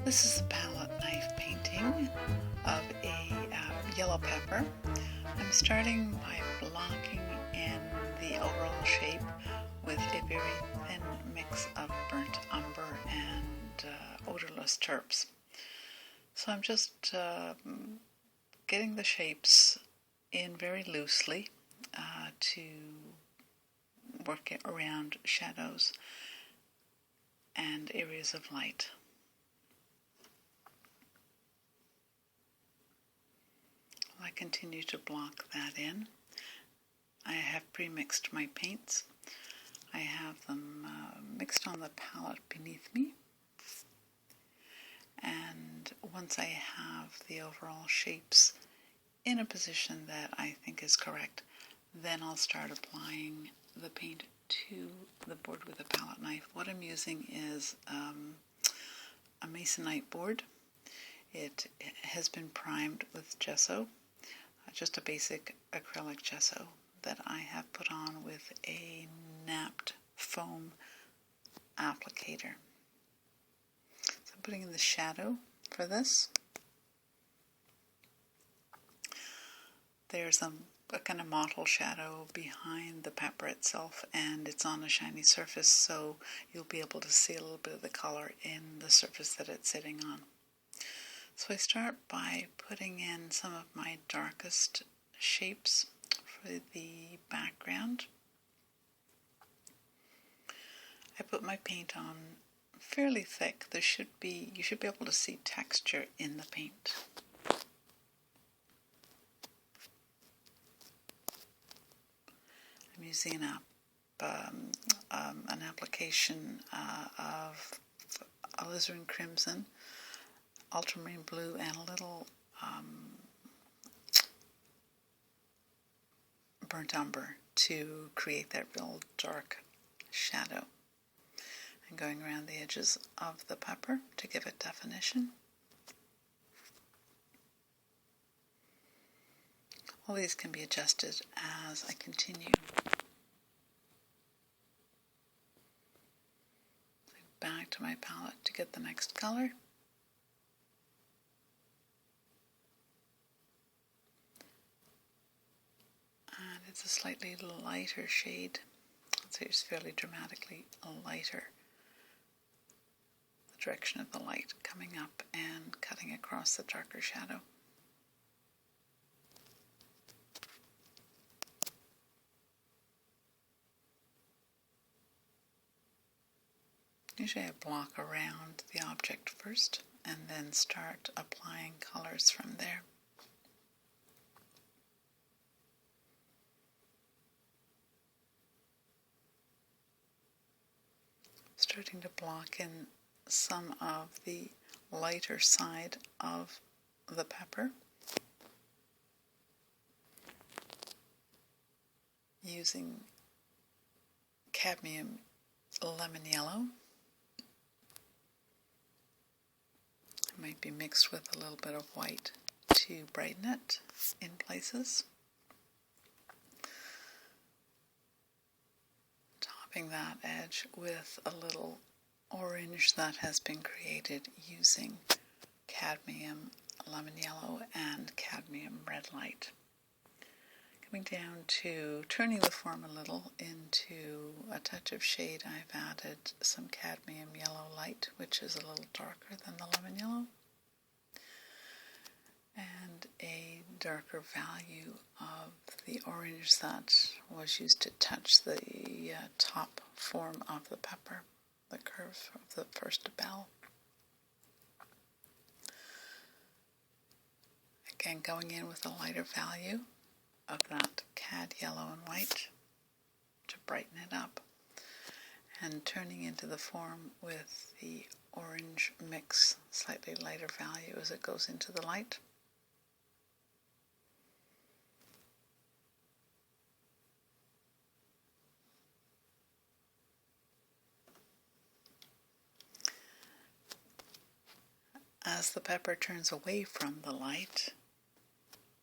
This is a palette knife painting of a yellow pepper. I'm starting by blocking in the overall shape with a very thin mix of burnt umber and odorless terps. So I'm just getting the shapes in very loosely to work it around shadows and areas of light. I continue to block that in. I have pre-mixed my paints. I have them mixed on the palette beneath me. And once I have the overall shapes in a position that I think is correct, then I'll start applying the paint to the board with a palette knife. What I'm using is a masonite board. It has been primed with gesso, just a basic acrylic gesso that I have put on with a napped foam applicator. So I'm putting in the shadow for this. There's a kind of mottled shadow behind the pepper itself, and it's on a shiny surface, so you'll be able to see a little bit of the color in the surface that it's sitting on. So I start by putting in some of my darkest shapes for the background. I put my paint on fairly thick. You should be able to see texture in the paint. I'm using an application of alizarin crimson, ultramarine blue, and a little burnt umber to create that real dark shadow. And going around the edges of the pepper to give it definition. All these can be adjusted as I continue. Back to my palette to get the next color. And it's a slightly lighter shade. So it's fairly dramatically lighter. The direction of the light coming up and cutting across the darker shadow. Usually I block around the object first and then start applying colors from there. Starting to block in some of the lighter side of the pepper. Using cadmium lemon yellow. It might be mixed with a little bit of white to brighten it in places. Topping that edge with a little orange that has been created using cadmium lemon yellow and cadmium red light. Coming down to turning the form a little into a touch of shade, I've added some cadmium yellow light, which is a little darker than the lemon yellow, and a darker value of the orange that was used to touch the top form of the pepper, the curve of the first bell. Again, going in with a lighter value of that cad yellow and white to brighten it up, and turning into the form with the orange mix, slightly lighter value as it goes into the light. As the pepper turns away from the light,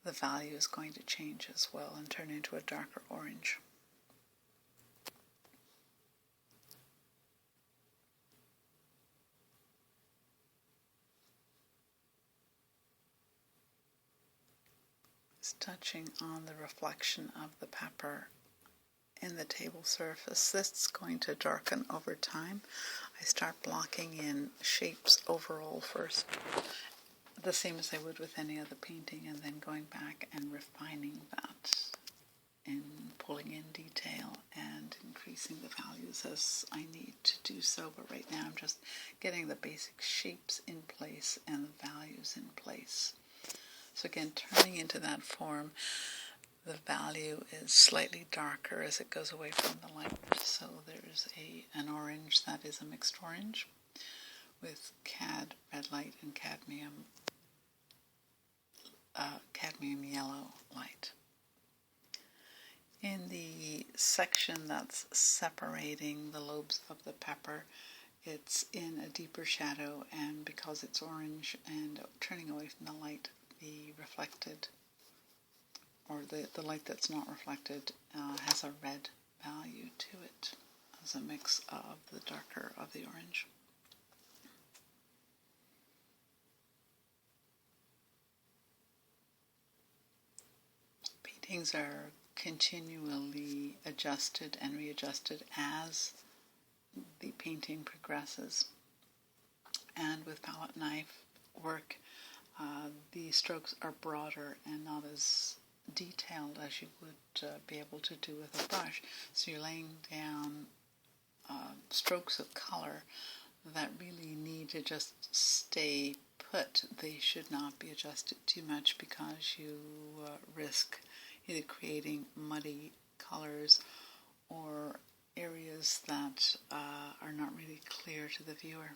the value is going to change as well and turn into a darker orange. just touching on the reflection of the pepper in the table surface. This is going to darken over time. I start blocking in shapes overall first, the same as I would with any other painting, and then going back and refining that and pulling in detail and increasing the values as I need to do so. But right now I'm just getting the basic shapes in place and the values in place. So again, turning into that form, the value is slightly darker as it goes away from the light. So there's an orange that is a mixed orange with cad red light and cadmium yellow light. In the section that's separating the lobes of the pepper, it's in a deeper shadow, and because it's orange and turning away from the light, the reflected, or the light that's not reflected, has a red value to it as a mix of the darker of the orange. Paintings are continually adjusted and readjusted as the painting progresses. And with palette knife work, the strokes are broader and not as detailed as you would be able to do with a brush. So you're laying down strokes of color that really need to just stay put. They should not be adjusted too much because you risk either creating muddy colors or areas that are not really clear to the viewer.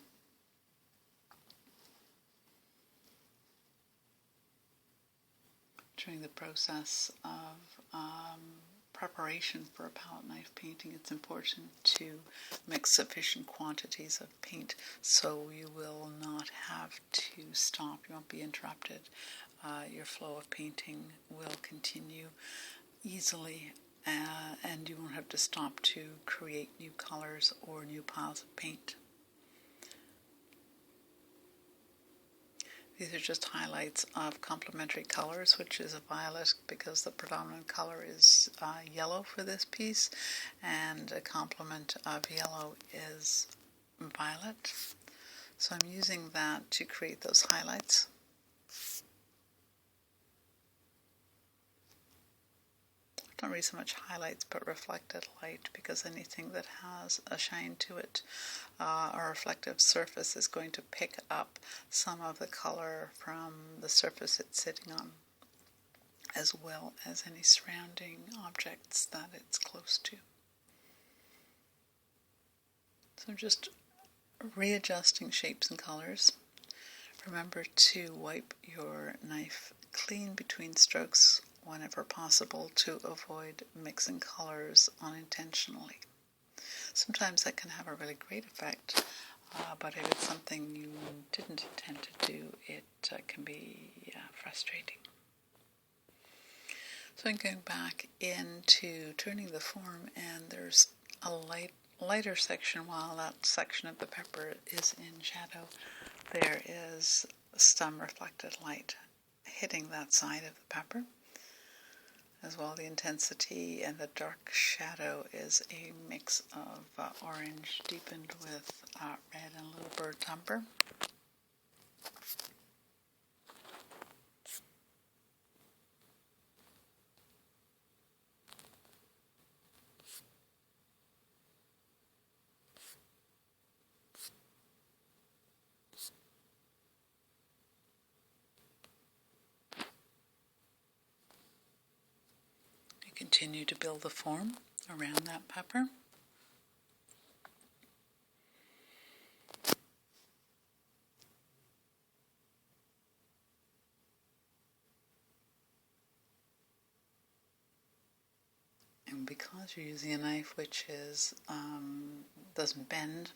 During the process of preparation for a palette knife painting, it's important to mix sufficient quantities of paint so you will not have to stop. You won't be interrupted. Your flow of painting will continue easily, and you won't have to stop to create new colors or new piles of paint. These are just highlights of complementary colors, which is a violet because the predominant color is yellow for this piece, and a complement of yellow is violet. So I'm using that to create those highlights. Not really so much highlights, but reflected light, because anything that has a shine to it, a reflective surface, is going to pick up some of the color from the surface it's sitting on, as well as any surrounding objects that it's close to. So just readjusting shapes and colors. Remember to wipe your knife clean between strokes whenever possible to avoid mixing colors unintentionally. Sometimes that can have a really great effect, but if it's something you didn't intend to do, it can be frustrating. So I'm going back into turning the form, and there's a lighter section. While that section of the pepper is in shadow, there is some reflected light hitting that side of the pepper. As well, the intensity and the dark shadow is a mix of orange deepened with red and little bird umber. Continue to build the form around that pepper. And because you're using a knife which is doesn't bend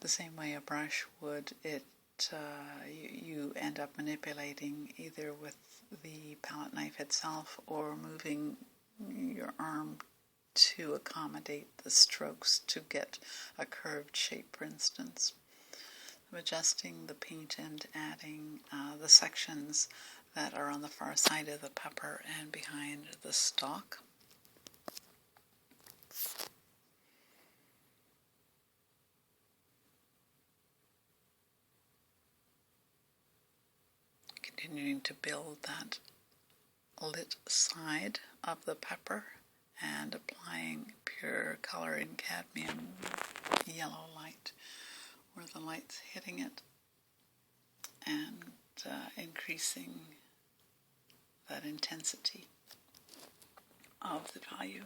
the same way a brush would, you end up manipulating either with the palette knife itself or moving your arm to accommodate the strokes to get a curved shape, for instance. I'm adjusting the paint and adding the sections that are on the far side of the pepper and behind the stalk. Continuing to build that lit side of the pepper and applying pure color in cadmium yellow light where the light's hitting it, and increasing that intensity of the value.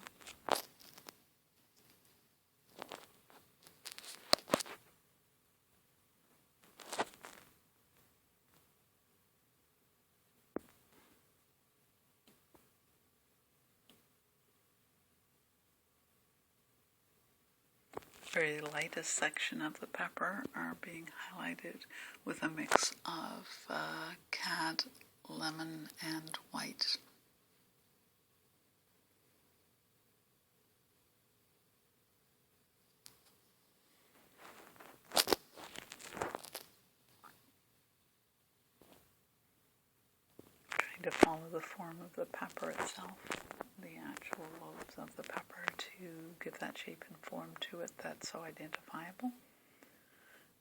Very lightest section of the pepper are being highlighted with a mix of cad, lemon, and white. Trying to follow the form of the pepper itself, the actual lobes of the pepper, to give that shape and form to it that's so identifiable.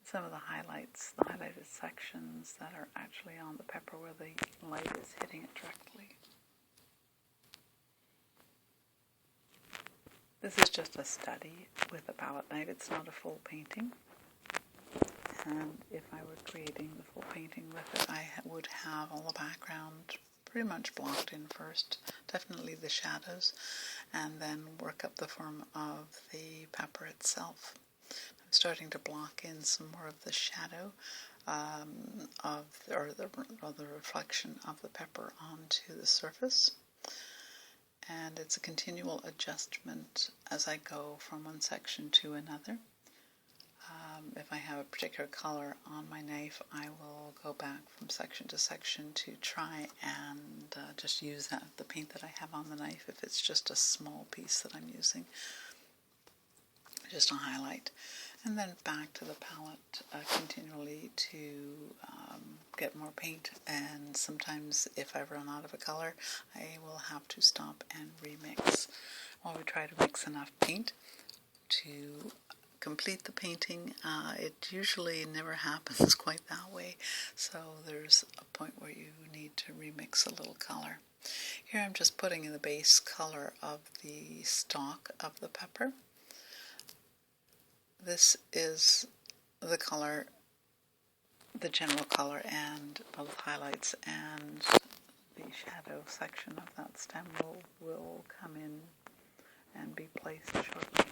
Some of the highlights, the highlighted sections that are actually on the pepper where the light is hitting it directly. This is just a study with a palette knife. It's not a full painting. And if I were creating the full painting with it, I would have all the background pretty much blocked in first, definitely the shadows, and then work up the form of the pepper itself. I'm starting to block in some more of the shadow or the reflection of the pepper onto the surface. And it's a continual adjustment as I go from one section to another. If I have a particular color on my knife, I will go back from section to section to try and just use the paint that I have on the knife, if it's just a small piece that I'm using, just a highlight. And then back to the palette continually to get more paint, and sometimes if I run out of a color, I will have to stop and remix, while we try to mix enough paint to complete the painting. It usually never happens quite that way, so there's a point where you need to remix a little color. Here I'm just putting in the base color of the stalk of the pepper. This is the color, the general color, and both highlights and the shadow section of that stem will come in and be placed shortly.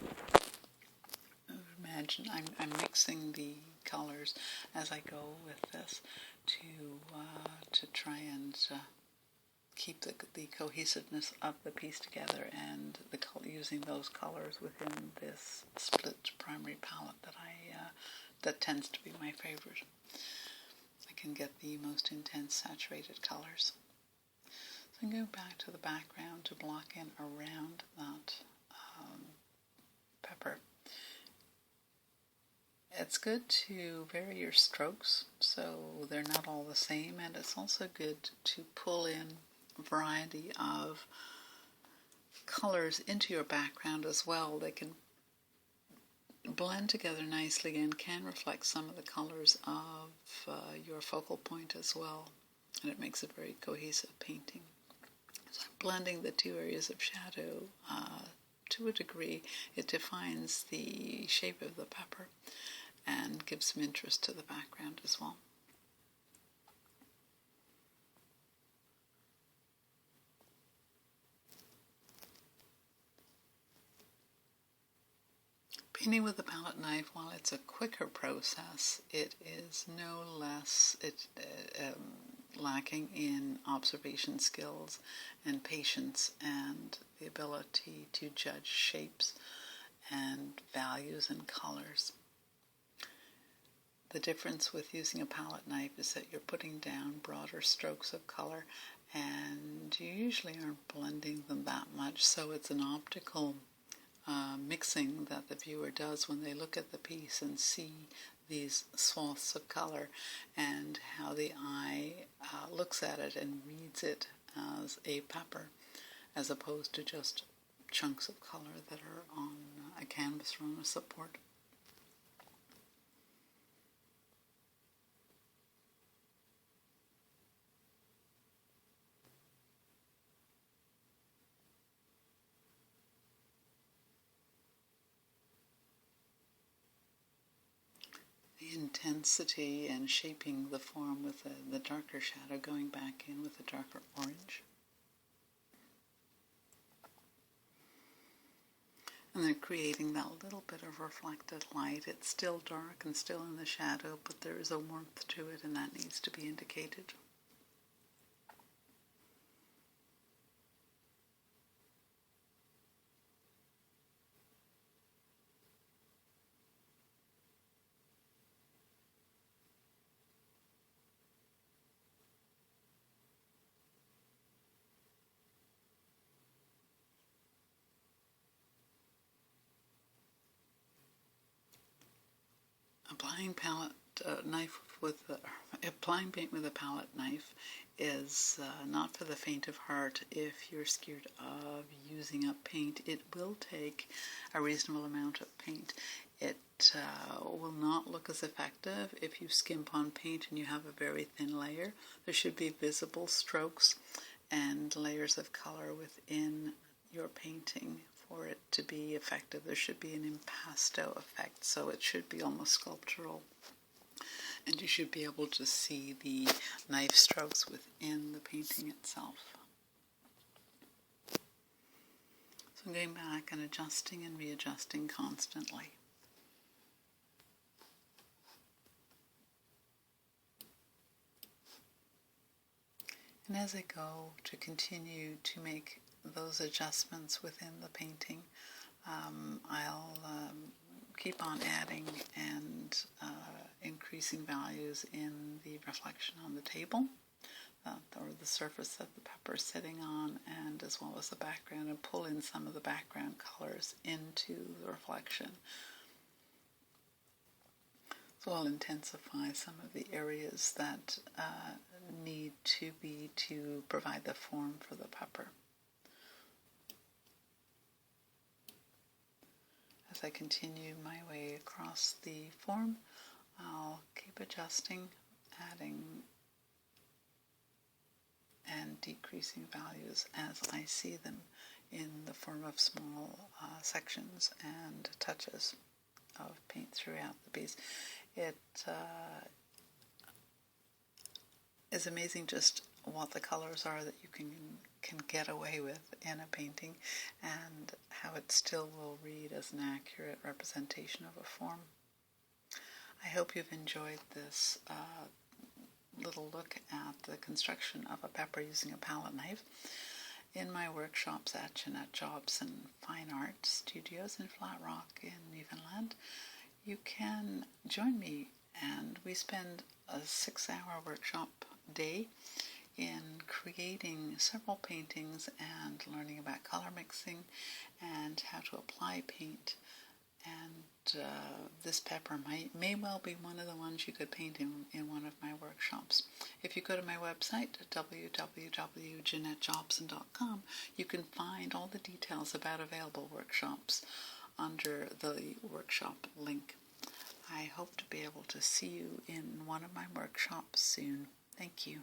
Imagine I'm mixing the colors as I go with this to try and keep the cohesiveness of the piece together, and using those colors within this split primary palette that tends to be my favorite. I can get the most intense saturated colors. So I'm going back to the background to block in around that pepper. It's good to vary your strokes so they're not all the same, and it's also good to pull in a variety of colors into your background as well. They can blend together nicely and can reflect some of the colors of your focal point as well, and it makes a very cohesive painting. So I'm blending the two areas of shadow to a degree. It defines the shape of the pepper and gives some interest to the background as well. Painting with a palette knife, while it's a quicker process, it is no less lacking in observation skills and patience and the ability to judge shapes and values and colors. The difference with using a palette knife is that you're putting down broader strokes of color, and you usually aren't blending them that much, so it's an optical mixing that the viewer does when they look at the piece and see these swaths of color and how the eye looks at it and reads it as a pepper, as opposed to just chunks of color that are on a canvas or on a support. The intensity and shaping the form with the darker shadow, going back in with a darker orange. And then creating that little bit of reflected light. It's still dark and still in the shadow, but there is a warmth to it, and that needs to be indicated. Applying applying paint with a palette knife is not for the faint of heart. If you're scared of using up paint, it will take a reasonable amount of paint. It will not look as effective if you skimp on paint and you have a very thin layer. There should be visible strokes and layers of color within your painting for it to be effective. There should be an impasto effect, so it should be almost sculptural. And you should be able to see the knife strokes within the painting itself. So I'm going back and adjusting and readjusting constantly. And as I go to continue to make those adjustments within the painting, I'll keep on adding and increasing values in the reflection on the table, or the surface that the pepper is sitting on, and as well as the background, and pull in some of the background colors into the reflection. So I'll intensify some of the areas that need to provide the form for the pepper. As I continue my way across the form, I'll keep adjusting, adding and decreasing values as I see them in the form of small sections and touches of paint throughout the piece. It is amazing just what the colors are that you can get away with in a painting, and how it still will read as an accurate representation of a form. I hope you've enjoyed this little look at the construction of a pepper using a palette knife in my workshops at Jeanette Jobson Fine Art Studios in Flat Rock in Newfoundland. You can join me, and we spend a 6-hour workshop day in creating several paintings and learning about color mixing and how to apply paint. And this pepper may well be one of the ones you could paint in one of my workshops. If you go to my website, www.JeanetteJobson.com, you can find all the details about available workshops under the workshop link. I hope to be able to see you in one of my workshops soon. Thank you.